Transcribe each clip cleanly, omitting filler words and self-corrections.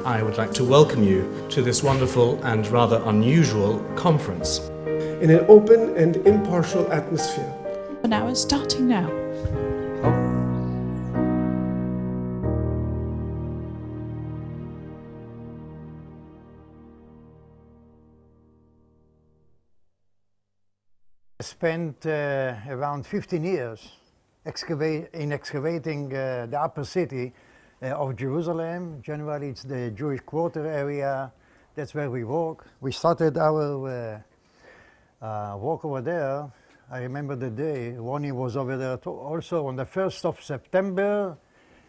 I would like to welcome you to this wonderful and rather unusual conference. In an open and impartial atmosphere. And now it's starting now. I spent around 15 years excavating the upper city of Jerusalem. Generally, it's the Jewish quarter area. That's where we work. We started our work over there. I remember the day Ronnie was over there also on the 1st of September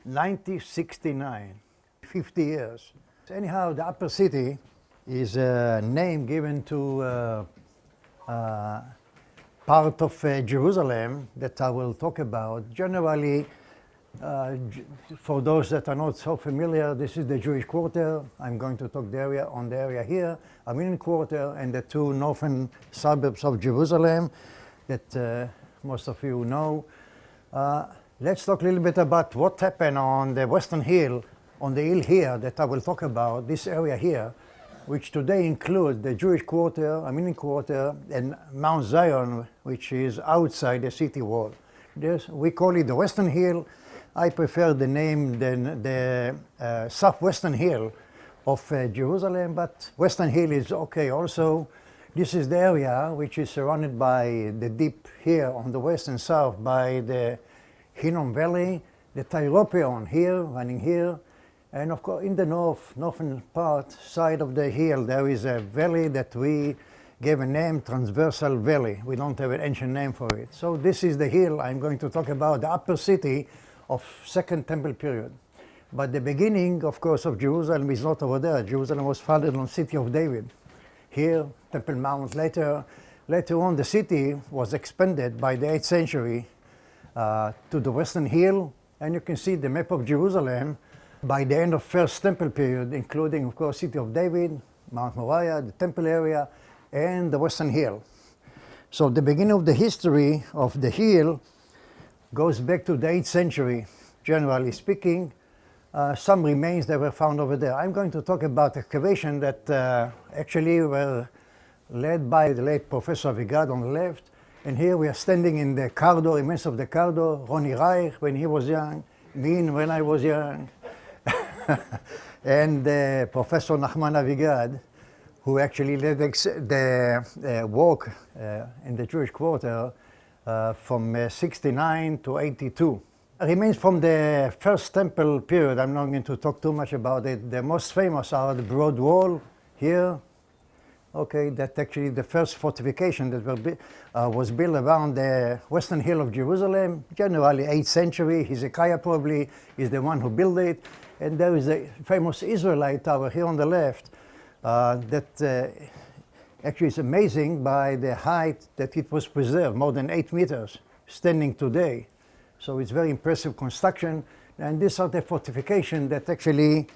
1969, 50 years. Anyhow, the upper city is a name given to part of Jerusalem that I will talk about. Generally, for those that are not so familiar, this is the Jewish quarter. I'm going to talk on the area here, Armenian quarter, and the two northern suburbs of Jerusalem that most of you know. Let's talk a little bit about what happened on the Western Hill, on the hill here that I will talk about, this area here, which today includes the Jewish quarter, Armenian quarter, and Mount Zion, which is outside the city wall. We call it the Western Hill. I prefer the name than the southwestern hill of Jerusalem, but Western Hill is okay also. This is the area which is surrounded by the deep here on the west and south by the Hinnom Valley, the Tyropeon here, running here, and of course in the northern side of the hill there is a valley that we gave a name, Transversal Valley. We don't have an ancient name for it. So this is the hill I'm going to talk about, the upper city of Second Temple period. But the beginning, of course, of Jerusalem is not over there. Jerusalem was founded on the city of David. Here, Temple Mount. Later on, the city was expanded by the 8th century to the Western Hill. And you can see the map of Jerusalem by the end of First Temple period, including, of course, city of David, Mount Moriah, the Temple area, and the Western Hill. So the beginning of the history of the hill goes back to the 8th century, generally speaking. Some remains that were found over there. I'm going to talk about excavation that actually were led by the late Professor Avigad on the left. And here we are standing in the corridor, remains of the corridor, Ronnie Reich when he was young, me when I was young, and Professor Nachman Avigad, who actually led the work in the Jewish quarter from 69 to 82. Remains from the First Temple period. I'm not going to talk too much about it. The most famous are the Broad Wall here. Okay, that's actually the first fortification that was built around the Western Hill of Jerusalem, generally 8th century. Hezekiah probably is the one who built it. And there is a famous Israelite tower here on the left that actually is amazing by the height that it was preserved, more than 8 meters, standing today. So it's very impressive construction. And these are the fortifications that actually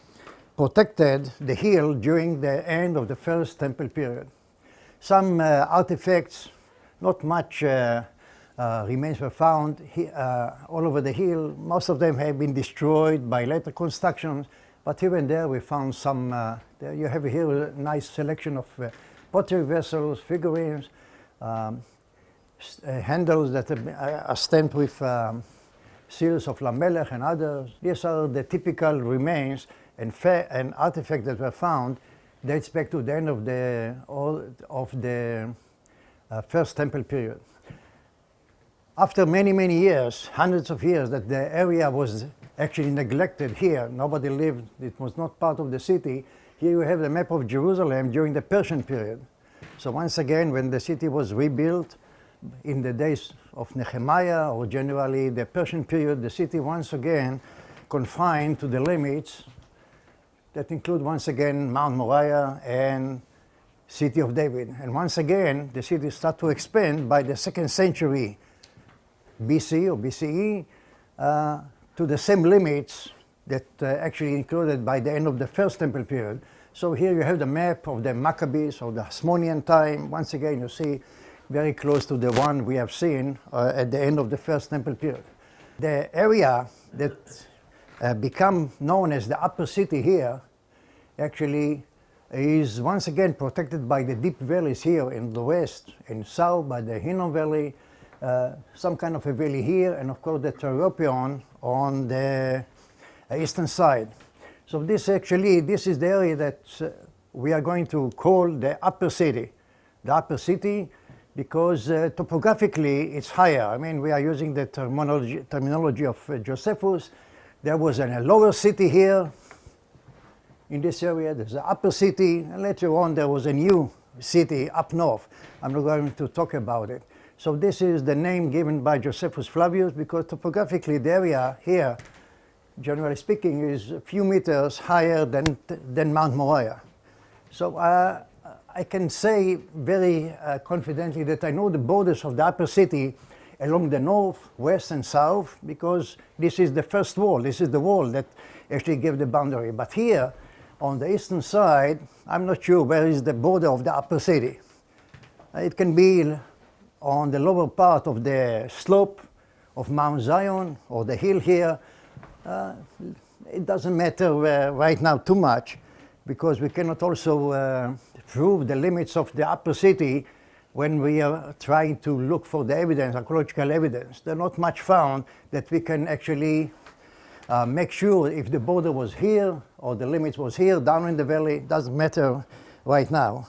protected the hill during the end of the First Temple period. Some artifacts, not much remains were found all over the hill. Most of them have been destroyed by later constructions, but here and there we found some. You have here a nice selection of pottery vessels, figurines, handles that are stamped with seals of Lamelech and others. These are the typical remains and artifacts that were found. Dates back to the end of the First Temple period. After many, many years, hundreds of years, that the area was actually neglected here. Nobody lived. It was not part of the city. Here you have the map of Jerusalem during the Persian period. So once again, when the city was rebuilt in the days of Nehemiah, or generally the Persian period, the city once again confined to the limits that include once again Mount Moriah and city of David. And once again, the city started to expand by the 2nd century BC or BCE to the same limits that actually included by the end of the First Temple period. So here you have the map of the Maccabees or the Hasmonean time. Once again, you see very close to the one we have seen at the end of the First Temple period. The area that become known as the upper city here actually is once again protected by the deep valleys here in the west and south, by the Hinnom Valley, some kind of a valley here, and of course the Herodian on the eastern side. So this is the area that we are going to call the upper city. The upper city, because topographically it's higher. I mean, we are using the terminology of Josephus. There was a lower city here in this area. There's the upper city, and later on there was a new city up north. I'm not going to talk about it. So this is the name given by Josephus Flavius, because topographically the area here, generally speaking, is a few meters higher than Mount Moriah. So I can say very confidently that I know the borders of the upper city along the north, west, and south, because this is the first wall. This is the wall that actually gave the boundary. But here, on the eastern side, I'm not sure where is the border of the upper city. It can be on the lower part of the slope of Mount Zion or the hill here. It doesn't matter right now too much, because we cannot also prove the limits of the upper city when we are trying to look for the evidence, archaeological evidence. There's not much found that we can actually make sure if the border was here or the limits was here, down in the valley. It doesn't matter right now.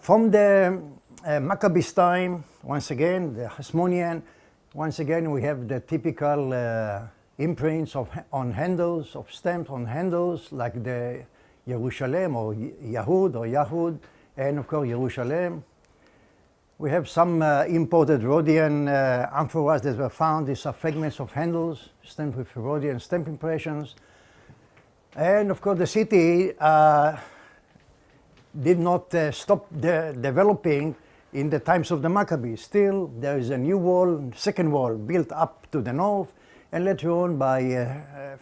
From the Maccabees time, once again, the Hasmonean, once again we have the typical imprints on handles, of stamps on handles, like the Jerusalem or Yahud, and of course Jerusalem. We have some imported Herodian amphoras that were found. These are fragments of handles stamped with Herodian stamp impressions. And of course the city did not stop developing in the times of the Maccabees. Still, there is a new wall, second wall, built up to the north, and later on by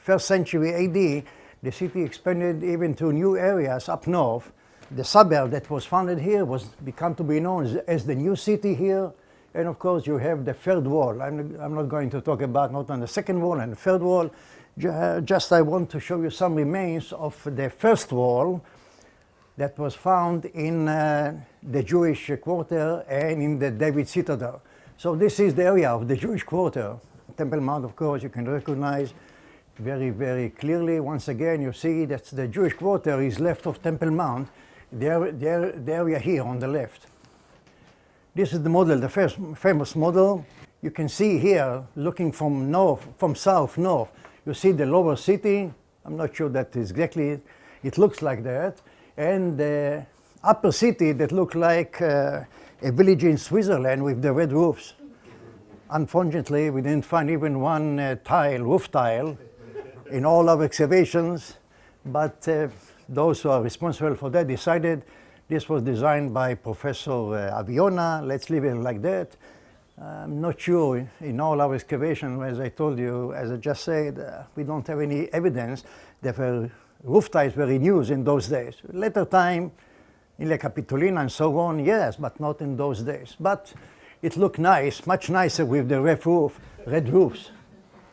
1st century AD, the city expanded even to new areas up north. The suburb that was founded here was become to be known as the new city here. And of course you have the third wall. I'm not going to talk about not on the second wall and the third wall. Just I want to show you some remains of the first wall that was found in the Jewish quarter and in the David Citadel. So this is the area of the Jewish quarter. Temple Mount, of course, you can recognize very, very clearly. Once again, you see that the Jewish quarter is left of Temple Mount, the area here on the left. This is the model, the first famous model. You can see here, looking from south north, you see the lower city. I'm not sure that exactly, it looks like that. And the upper city that looks like a village in Switzerland with the red roofs. Unfortunately, we didn't find even one roof tile in all our excavations, but those who are responsible for that decided this was designed by Professor Aviona. Let's leave it like that. I'm not sure in all our excavations, as I told you, as I just said, we don't have any evidence that roof tiles were in use in those days. Later time, in La Capitolina and so on, yes, but not in those days. But it looked nice, much nicer with the red roofs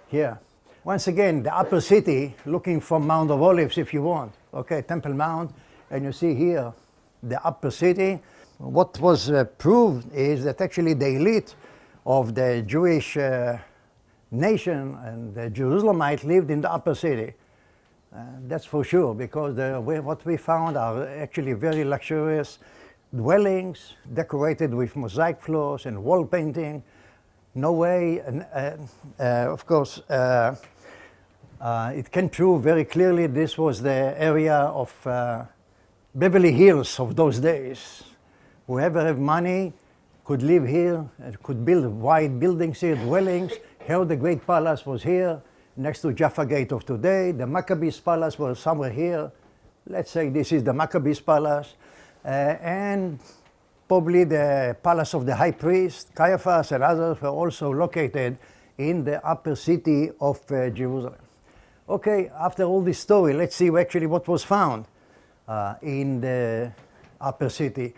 here. Once again, the upper city, looking from Mount of Olives if you want. Okay, Temple Mount, and you see here the upper city. What was proved is that actually the elite of the Jewish nation and the Jerusalemite lived in the upper city. That's for sure, because what we found are actually very luxurious dwellings decorated with mosaic floors and wall painting. No way, of course, it can prove very clearly this was the area of Beverly Hills of those days. Whoever had money could live here, could build wide buildings here, dwellings. Herod the Great Palace was here, next to Jaffa Gate of today. The Maccabees Palace was somewhere here. Let's say this is the Maccabees Palace. And probably the palace of the high priest, Caiaphas, and others were also located in the upper city of Jerusalem. Okay, after all this story, let's see actually what was found in the upper city.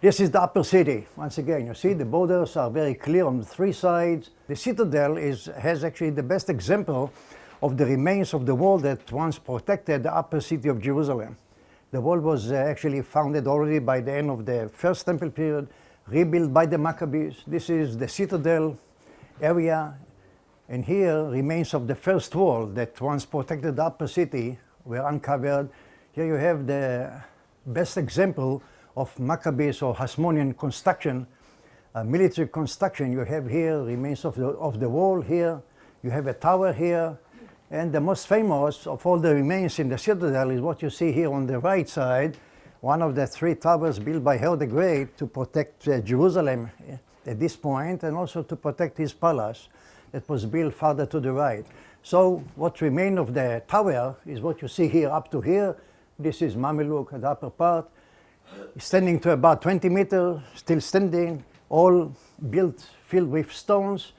This is the upper city. Once again, you see the borders are very clear on the three sides. The citadel has actually the best example of the remains of the wall that once protected the upper city of Jerusalem. The wall was actually founded already by the end of the First Temple period, rebuilt by the Maccabees. This is the Citadel area, and here remains of the first wall that once protected the upper city were uncovered. Here you have the best example of Maccabees or Hasmonean construction, military construction. You have here remains of the wall here. You have a tower here. And the most famous of all the remains in the Citadel is what you see here on the right side, one of the three towers built by Herod the Great to protect Jerusalem at this point, and also to protect his palace that was built farther to the right. So what remained of the tower is what you see here up to here. This is Mameluk at the upper part, standing to about 20 meters, still standing, all built, filled with stones.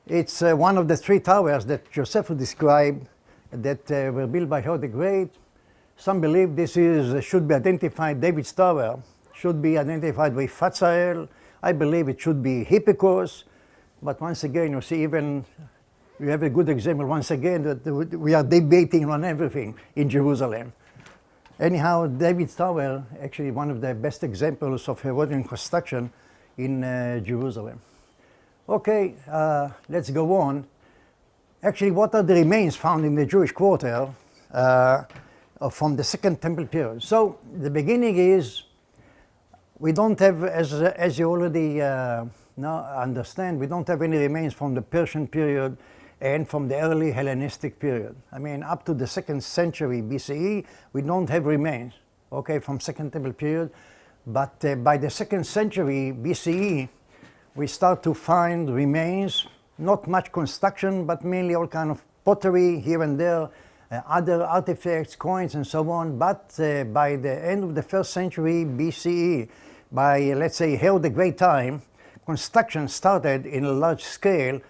It's one of the three towers that Josephus described that were built by Herod the Great. Some believe this should be identified, David's Tower should be identified with Fatsael. I believe it should be Hippicus. But once again, you see, even you have a good example once again that we are debating on everything in Jerusalem. Anyhow, David's Tower, actually one of the best examples of Herodian construction in Jerusalem. Okay, let's go on. Actually, what are the remains found in the Jewish quarter from the Second Temple period? So the beginning is, we don't have, as you already now understand, we don't have any remains from the Persian period and from the early Hellenistic period. I mean, up to the 2nd century BCE, we don't have remains, okay, from Second Temple period. But by the 2nd century BCE, we start to find remains, not much construction, but mainly all kind of pottery here and there, other artifacts, coins, and so on. But by the end of the 1st century BCE, by, let's say, Herod the Great time, construction started in a large scale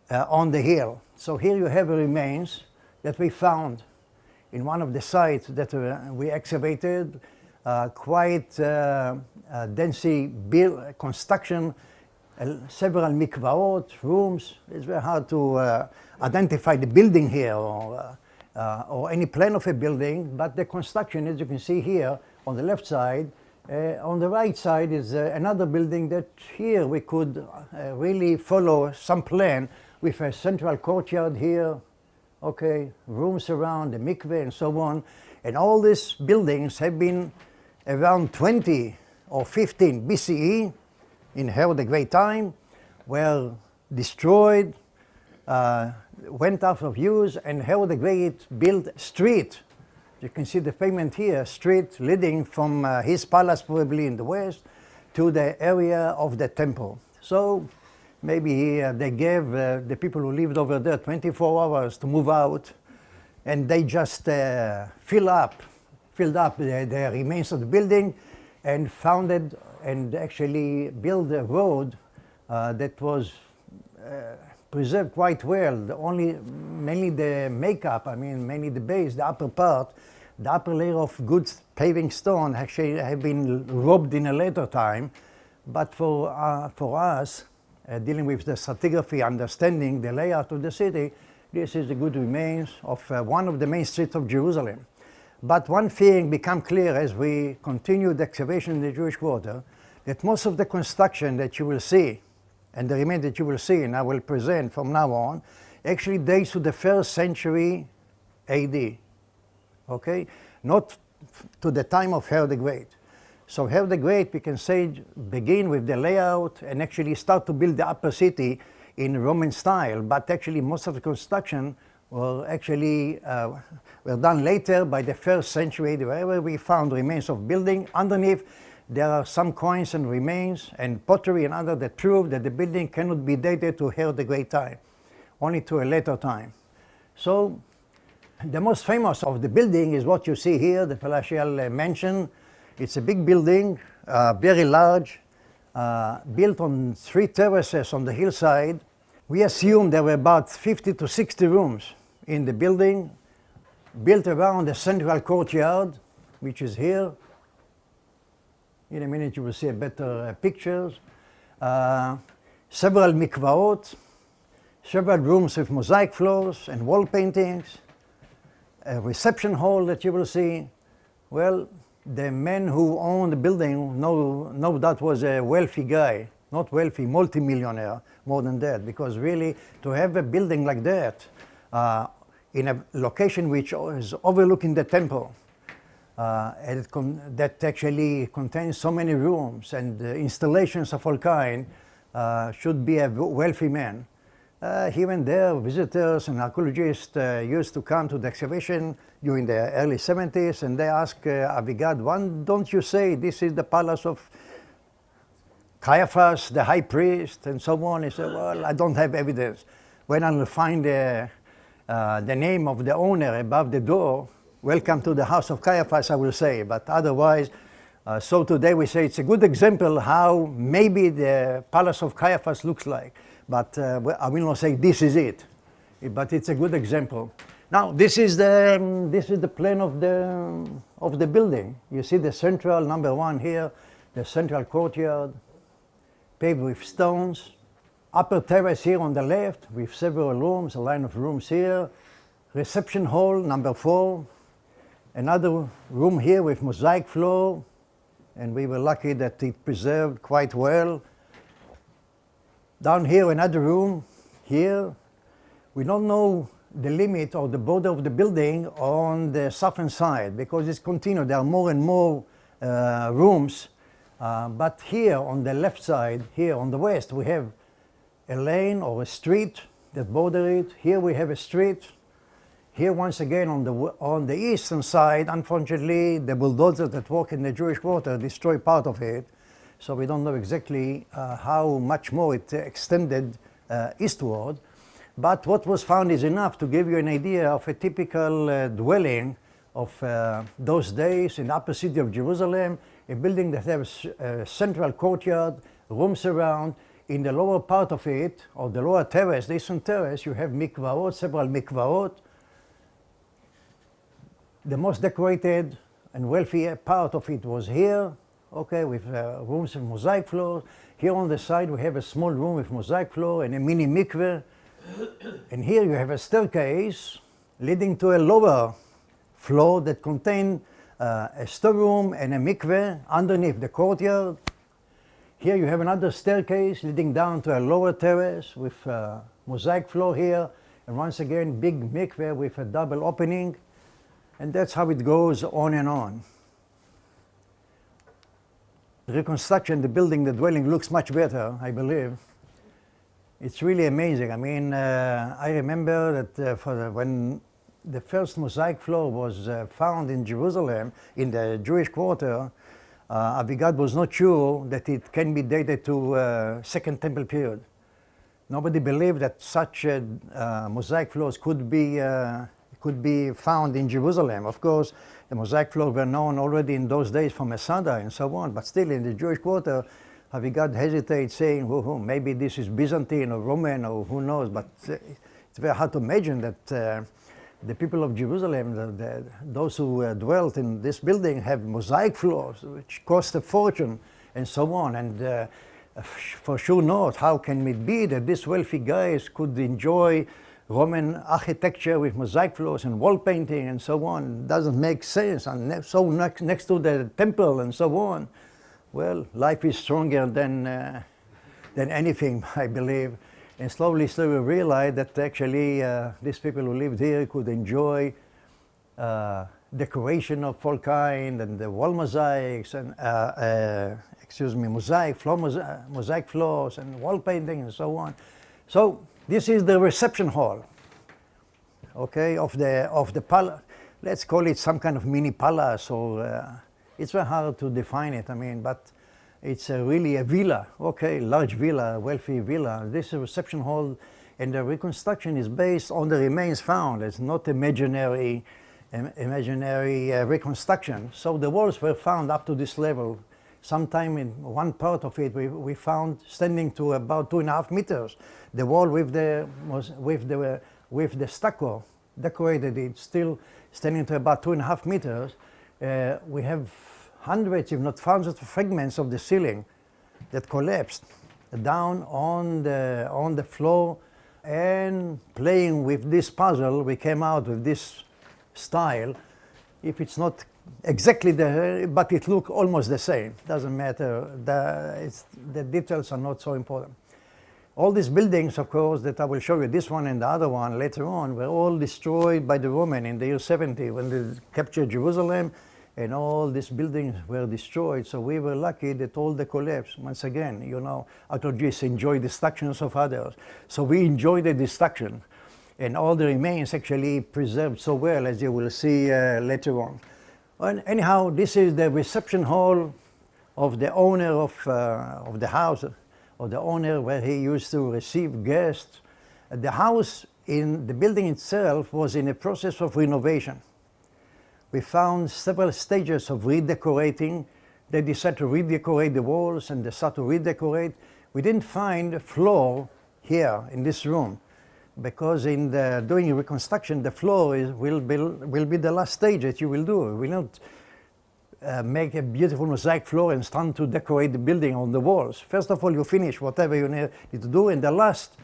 on the hill. So here you have remains that we found in one of the sites that we excavated, quite densely built construction, several Mikvaot, rooms. It's very hard to identify the building here or any plan of a building, but the construction, as you can see here on the left side, on the right side is another building that here we could really follow some plan with a central courtyard here, okay, rooms around, the mikveh and so on. And all these buildings have been around 20 or 15 BCE in Herod the Great time, were destroyed, went out of use, and Herod the Great built street. You can see the pavement here, street leading from his palace, probably in the west, to the area of the temple. So maybe they gave the people who lived over there 24 hours to move out, and they just filled up the remains of the building and founded and actually built a road that was preserved quite well. Mainly the makeup, I mean, mainly the base, the upper part, the upper layer of good paving stone actually have been robbed in a later time. But for us, dealing with the stratigraphy, understanding the layout of the city, this is the good remains of one of the main streets of Jerusalem. But one thing became clear as we continue the excavation in the Jewish quarter, that most of the construction that you will see, and the remains that you will see, and I will present from now on, actually dates to the 1st century AD, okay? Not to the time of Herod the Great. So Herod the Great, we can say, begin with the layout and actually start to build the upper city in Roman style, but actually most of the construction were actually were done later by the 1st century. Wherever we found remains of building, underneath there are some coins and remains and pottery and other that prove that the building cannot be dated to Herod the Great time, only to a later time. So the most famous of the building is what you see here, the Palatial Mansion. It's a big building, very large, built on 3 terraces on the hillside. We assume there were about 50 to 60 rooms in the building, built around the central courtyard, which is here. In a minute you will see better pictures. Several mikvaot, several rooms with mosaic floors and wall paintings, a reception hall that you will see. Well, the man who owned the building, no doubt was a wealthy guy, not wealthy, multi-millionaire, more than that, because really to have a building like that in a location which is overlooking the temple, that actually contains so many rooms and installations of all kind, should be a wealthy man. Here and there, visitors and archaeologists used to come to the excavation during the early 70s, and they asked Avigad, why don't you say this is the palace of Caiaphas, the high priest, and so on? He said, well, I don't have evidence. When I'll find the name of the owner above the door, welcome to the house of Caiaphas, I will say, but otherwise, so today we say it's a good example how maybe the palace of Caiaphas looks like. But I will not say this is it, but it's a good example. Now this is the plan of the building. You see the central number one here, the central courtyard, paved with stones. Upper terrace here on the left with several rooms, a line of rooms here. Reception hall number 4. Another room here with mosaic floor, and we were lucky that it preserved quite well. Down here, another room. Here, we don't know the limit or the border of the building on the southern side because it's continued. There are more and more rooms. But here on the left side, here on the west, we have a lane or a street that border it. Here we have a street. Here once again on the eastern side, unfortunately, the bulldozers that work in the Jewish quarter destroy part of it. So we don't know exactly how much more it extended eastward. But what was found is enough to give you an idea of a typical dwelling of those days in the upper city of Jerusalem, a building that has a central courtyard, rooms around. In the lower part of it, or the lower terrace, the eastern terrace, you have Mikvaot, several Mikvaot. The most decorated and wealthy part of it was here, okay, with rooms with mosaic floors. Here on the side we have a small room with mosaic floor and a mini mikveh. And here you have a staircase leading to a lower floor that contains a storeroom and a mikveh underneath the courtyard. Here you have another staircase leading down to a lower terrace with mosaic floor here. And once again, big mikveh with a double opening. And that's how it goes on and on. The reconstruction, the building, the dwelling looks much better, I believe. It's really amazing. I mean, I remember that when the first mosaic floor was found in Jerusalem, in the Jewish quarter, Avigad was not sure that it can be dated to Second Temple period. Nobody believed that such mosaic floors could be found in Jerusalem. Of course, the mosaic floors were known already in those days from Masada and so on, but still in the Jewish quarter, Avigad hesitates saying, maybe this is Byzantine or Roman or who knows, but it's very hard to imagine that the people of Jerusalem, those who dwelt in this building, have mosaic floors, which cost a fortune, and so on. And for sure not, how can it be that these wealthy guys could enjoy Roman architecture with mosaic floors and wall painting and so on? It doesn't make sense. And so next to the temple and so on. Well, life is stronger than anything, I believe. And slowly we realized that actually these people who lived here could enjoy decoration of all kind and the wall mosaics and mosaic floors and wall painting and so on. So this is the reception hall, okay, of the palace. Let's call it some kind of mini palace, or it's very hard to define it. I mean, but it's really a villa, okay, large villa, wealthy villa. This is a reception hall, and the reconstruction is based on the remains found. It's not imaginary reconstruction. So the walls were found up to this level. Sometime in one part of it, we found standing to about 2.5 meters. The wall with the stucco decorated it, still standing to about 2.5 meters. We have hundreds, if not thousands, of fragments of the ceiling that collapsed down on the floor And playing with this puzzle, we came out with this style. If it's not exactly but it looks almost the same. Doesn't matter. The details are not so important. All these buildings, of course, that I will show you, this one and the other one later on, were all destroyed by the Roman in the year 70 when they captured Jerusalem, and all these buildings were destroyed. So we were lucky that all the collapse. Once again, you know, archaeologists enjoy destructions of others. So we enjoy the destruction, and all the remains actually preserved so well, as you will see later on. Well, anyhow, this is the reception hall of the owner of the house, or the owner where he used to receive guests. The house in the building itself was in a process of renovation. We found several stages of redecorating. They decided to redecorate the walls and they started to redecorate. We didn't find a floor here in this room because in doing reconstruction, the floor will be the last stage that you will do. We will not make a beautiful mosaic floor and start to decorate the building on the walls. First of all, you finish whatever you need to do, and the last,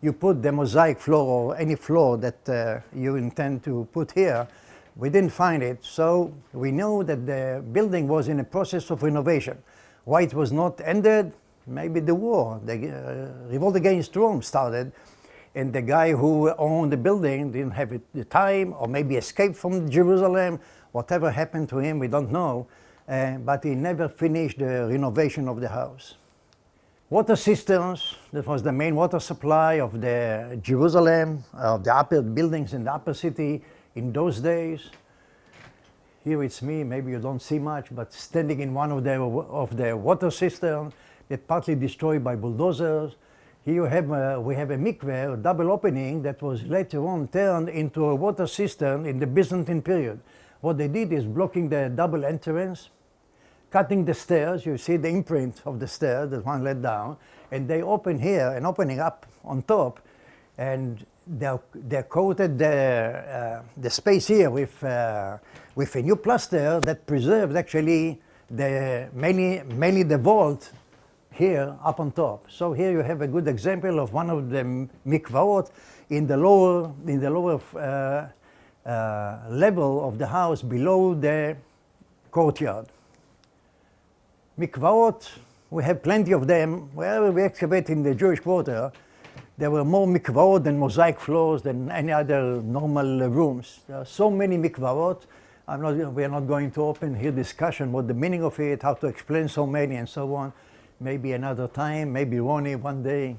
you put the mosaic floor or any floor that you intend to put here. We didn't find it, so we know that the building was in a process of renovation. Why it was not ended? Maybe the war, the revolt against Rome started, and the guy who owned the building didn't have the time, or maybe escaped from Jerusalem. Whatever happened to him, we don't know, but he never finished the renovation of the house. Water cisterns, that was the main water supply of the Jerusalem, of the upper buildings in the upper city in those days. Here it's me, maybe you don't see much, but standing in one of the water cisterns that partly destroyed by bulldozers. Here we have a mikveh, a double opening that was later on turned into a water cistern in the Byzantine period. What they did is blocking the double entrance, cutting the stairs. You see the imprint of the stairs that one led down, and they open here and opening up on top, and they coated the space here with a new plaster that preserved actually mainly the vault here up on top. So here you have a good example of one of the Mikvaot in the lower level of the house below the courtyard. Mikvaot, we have plenty of them. Wherever we excavate in the Jewish quarter, there were more mikvaot than mosaic floors than any other normal rooms. There are so many mikvaot. We are not going to open here discussion what the meaning of it, how to explain so many and so on. Maybe another time, maybe Ronnie one day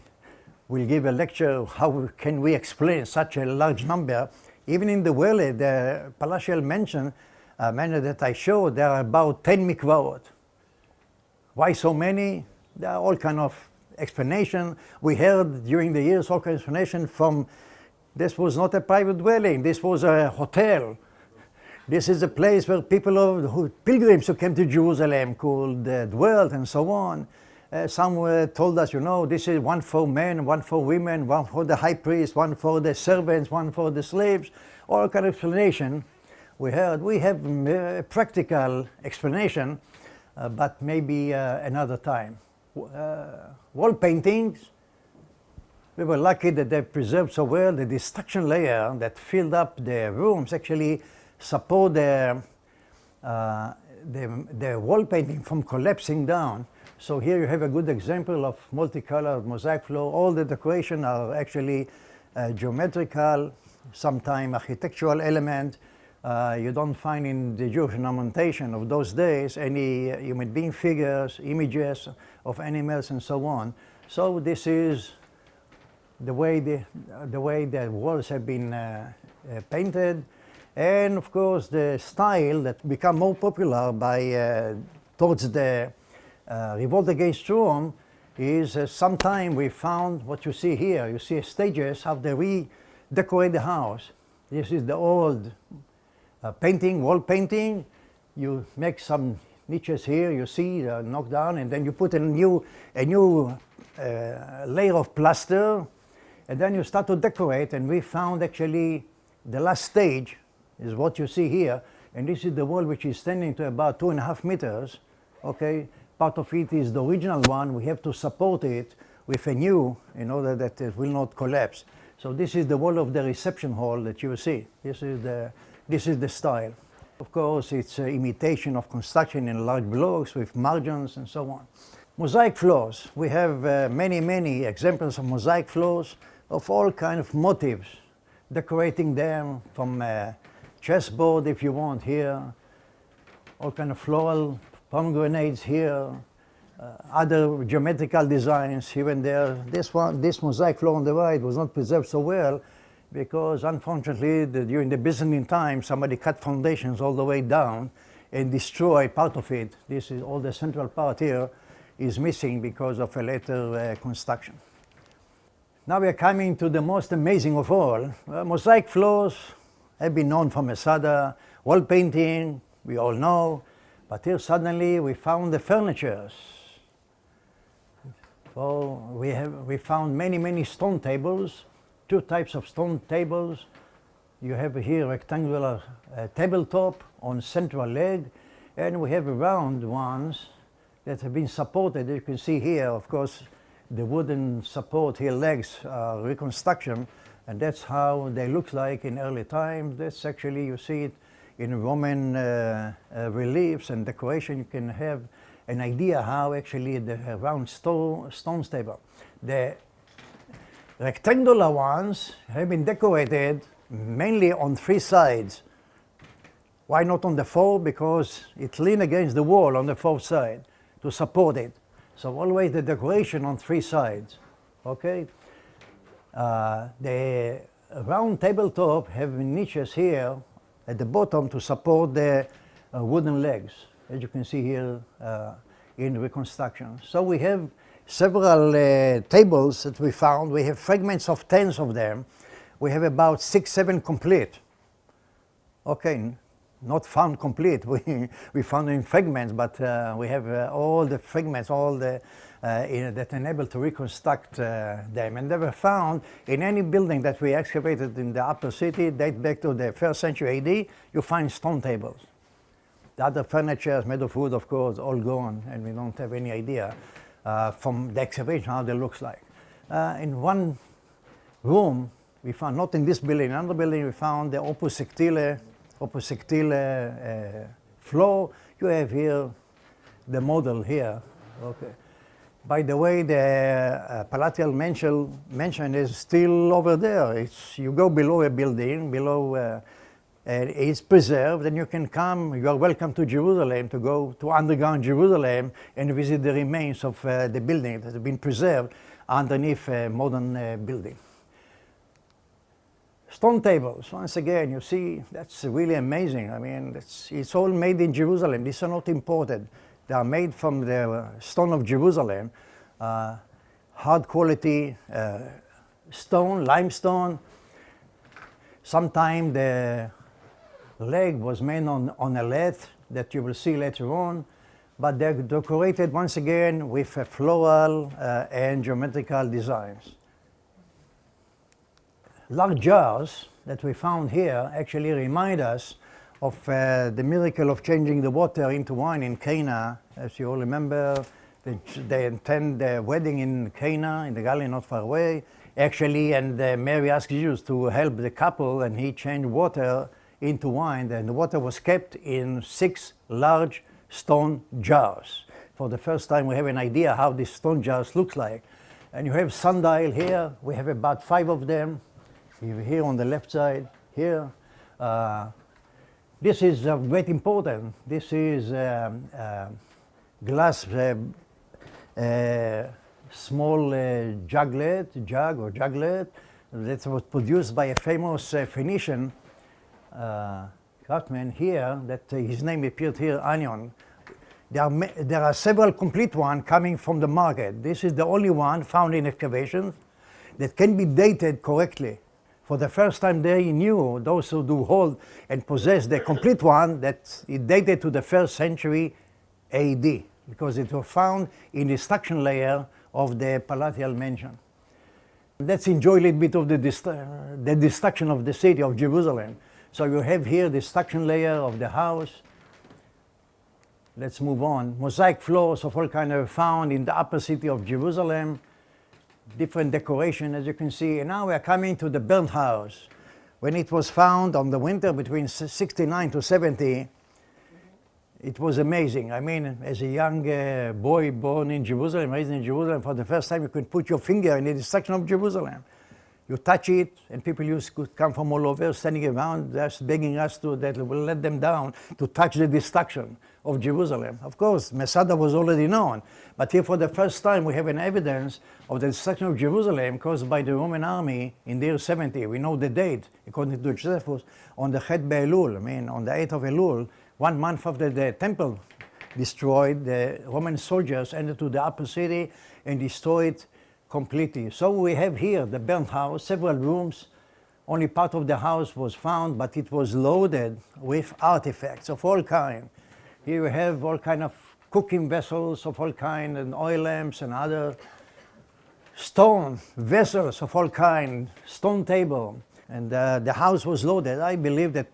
will give a lecture how can we explain such a large number. Even in the Palatial Mansion that I showed, there are about 10 mikvaot. Why so many? There are all kind of explanation. We heard during the years all kind of explanation from, this was not a private dwelling, this was a hotel. This is a place where pilgrims who came to Jerusalem could dwell and so on. Some told us, you know, this is one for men, one for women, one for the high priest, one for the servants, one for the slaves. All kind of explanation we heard. We have a practical explanation, but maybe another time. Wall paintings, we were lucky that they preserved so well. The destruction layer that filled up the rooms actually support the wall painting from collapsing down. So here you have a good example of multicolored mosaic floor. All the decoration are actually geometrical, sometimes architectural element. You don't find in the Jewish ornamentation of those days any human being figures, images of animals and so on. So this is the way the walls have been painted. And of course the style that became more popular towards the revolt against Rome is sometime we found what you see here. You see stages how they redecorate the house. This is the old painting, wall painting. You make some niches here, you see, knocked down, and then you put a new layer of plaster, and then you start to decorate, and we found actually the last stage is what you see here, and this is the wall which is standing to about 2.5 meters, okay? Part of it is the original one. We have to support it with a new in order that it will not collapse. So this is the wall of the reception hall that you see. This is the style. Of course, it's an imitation of construction in large blocks with margins and so on. Mosaic floors. We have many examples of mosaic floors of all kinds of motifs, decorating them from chessboard if you want here, all kind of floral pomegranates here, other geometrical designs here and there. This mosaic floor on the right was not preserved so well because unfortunately during the Byzantine time somebody cut foundations all the way down and destroyed part of it. This is all the central part here is missing because of a later construction. Now we are coming to the most amazing of all. Mosaic floors have been known for Masada, wall painting, we all know, but here suddenly we found the furnitures. So we found many stone tables, two types of stone tables. You have here rectangular tabletop on central leg, and we have round ones that have been supported. You can see here, of course, the wooden support here legs reconstruction, and that's how they look like in early times. That's actually, you see it in Roman reliefs and decoration. You can have an idea how actually the round stone table. The rectangular ones have been decorated mainly on three sides. Why not on the four? Because it leans against the wall on the fourth side to support it. So always the decoration on three sides, okay? The round tabletop have niches here at the bottom to support the wooden legs, as you can see here in reconstruction. So we have several tables that we found. We have fragments of tens of them. We have about 6, 7 complete. Okay, not found complete. We found in fragments, but we have all the fragments, all the that enable to reconstruct them. And they were found in any building that we excavated in the upper city, date back to the 1st century AD, you find stone tables. The other furniture is made of wood, of course, all gone, and we don't have any idea from the excavation how they looks like. In one room, we found, not in this building, in another building, we found the opus sectile floor. You have here the model here. Okay. By the way, the Palatial Mansion is still over there. You go below a building, it's preserved, and you can come, you are welcome to Jerusalem, to go to underground Jerusalem and visit the remains of the building that has been preserved underneath a modern building. Stone tables, once again, you see, that's really amazing. I mean, it's all made in Jerusalem. These are not imported. They are made from the stone of Jerusalem, hard quality stone, limestone. Sometimes the leg was made on a lathe that you will see later on, but they're decorated once again with floral and geometrical designs. Large jars that we found here actually remind us of the miracle of changing the water into wine in Cana. As you all remember, they intend the wedding in Cana, in the Galilee, not far away. Actually, and Mary asked Jesus to help the couple, and he changed water into wine, and the water was kept in 6 large stone jars. For the first time, we have an idea how these stone jars look like. And you have sundial here. We have about 5 of them. Here on the left side, here. This is very important. This is glass small jug or juglet that was produced by a famous Phoenician craftsman here, that his name appeared here, Anion. There are several complete ones coming from the market. This is the only one found in excavations that can be dated correctly. For the first time they knew, those who do hold and possess the complete one, that it dated to the 1st century AD, because it was found in the destruction layer of the Palatial Mansion. Let's enjoy a little bit of the destruction of the city of Jerusalem. So you have here the destruction layer of the house. Let's move on. Mosaic floors of all kinds are found in the upper city of Jerusalem. different decoration, as you can see. And now we are coming to the burnt house. When it was found on the winter between 69 to 70, it was amazing. I mean, as a young boy born in Jerusalem, raised in Jerusalem, for the first time you could put your finger in the destruction of Jerusalem. You touch it, and people could come from all over, standing around, just begging us that we'll let them down to touch the destruction of Jerusalem. Of course, Masada was already known, but here for the first time we have an evidence of the destruction of Jerusalem caused by the Roman army in the year 70. We know the date, according to Josephus, on the Het Be'elul, I mean, on the 8th of Elul, 1 month after the temple destroyed, the Roman soldiers entered to the upper city and destroyed completely. So we have here the burnt house, several rooms. Only part of the house was found, but it was loaded with artifacts of all kind. Here we have all kind of cooking vessels of all kind, and oil lamps and other stone vessels of all kind, stone table. And the house was loaded. I believe that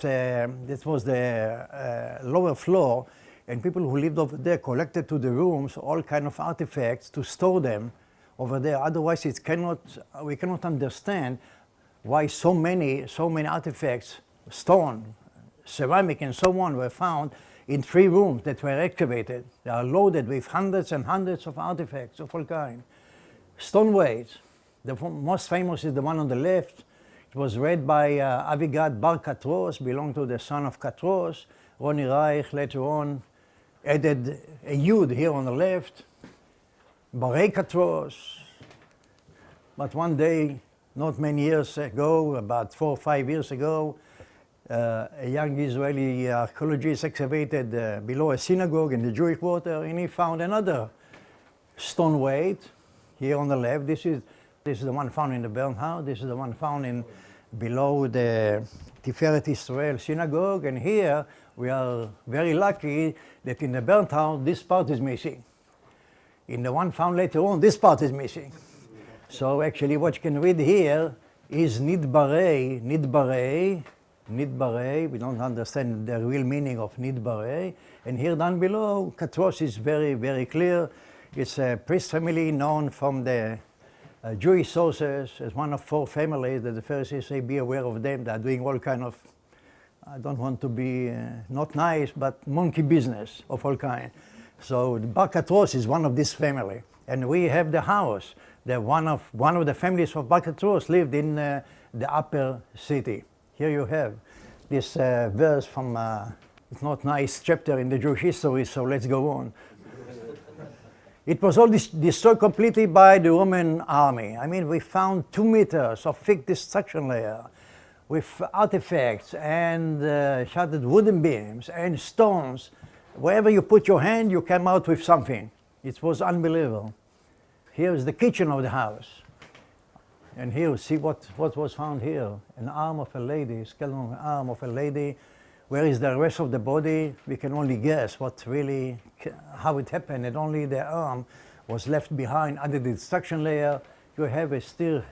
this was the lower floor, and people who lived over there collected to the rooms all kind of artifacts to store them over there. Otherwise, we cannot understand why so many artifacts, stone, ceramic, and so on, were found in 3 rooms that were excavated. They are loaded with hundreds and hundreds of artifacts of all kind. Stone weights. The most famous is the one on the left. It was read by Avigad Bar Katros, belonged to the son of Katros. Roni Reich later on added a Yud here on the left. Barei Katros. But one day, not many years ago, about 4 or 5 years ago, a young Israeli archaeologist excavated below a synagogue in the Jewish quarter, and he found another stone weight here on the left. This is the one found in the burnt house. This is the one found below the Tiferet Israel synagogue. And here we are very lucky that in the burnt house this part is missing. In the one found later on, this part is missing. So actually what you can read here is Nidbarei, Nidbarei, Nidbarei. We don't understand the real meaning of Nidbarei. And here down below, Katros is very, very clear. It's a priest family known from the Jewish sources as one of 4 families that the Pharisees say, be aware of them. They're doing all kind of, I don't want to be not nice, but monkey business of all kind. So the Bar Katros is one of this family. And we have the house. One of the families of Bar Katros lived in the upper city. Here you have this verse from, it's not nice chapter in the Jewish history, so let's go on. It was all destroyed completely by the Roman army. I mean, we found 2 meters of thick destruction layer with artifacts and shattered wooden beams and stones. Wherever you put your hand, you came out with something. It was unbelievable. Here is the kitchen of the house. And here, see what was found here. An arm of a lady, skeleton arm of a lady. Where is the rest of the body? We can only guess how it happened, and only the arm was left behind under the destruction layer. You have still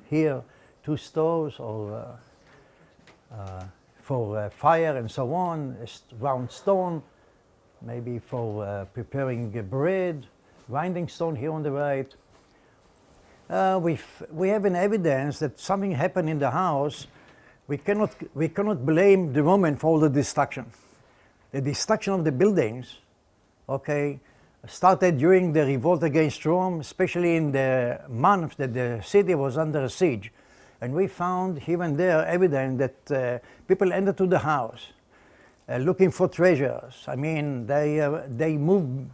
here 2 stoves or for fire and so on, a round stone, maybe for preparing bread, grinding stone here on the right. We have an evidence that something happened in the house. We cannot blame the Roman for all the destruction. The destruction of the buildings, okay, started during the revolt against Rome, especially in the months that the city was under siege. And we found here and there evidence that people entered to the house looking for treasures. I mean, they moved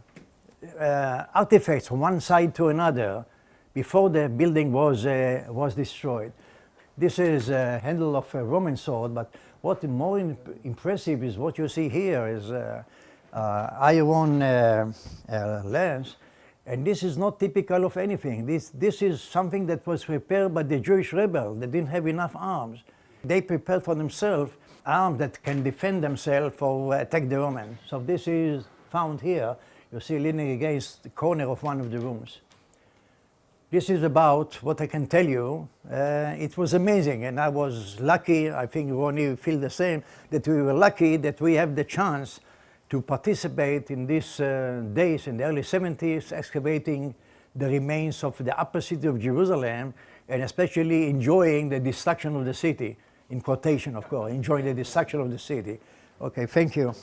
artifacts from one side to another before the building was destroyed. This is a handle of a Roman sword, but what more impressive is what you see here is iron lance, and this is not typical of anything. This is something that was prepared by the Jewish rebel. They didn't have enough arms. They prepared for themselves arms that can defend themselves or attack the Romans. So this is found here. You see leaning against the corner of one of the rooms. This is about what I can tell you. It was amazing, and I was lucky, I think Ronnie feel the same, that we were lucky that we have the chance to participate in these days in the early 70s, excavating the remains of the upper city of Jerusalem, and especially enjoying the destruction of the city, in quotation, of course, enjoying the destruction of the city. Okay, thank you.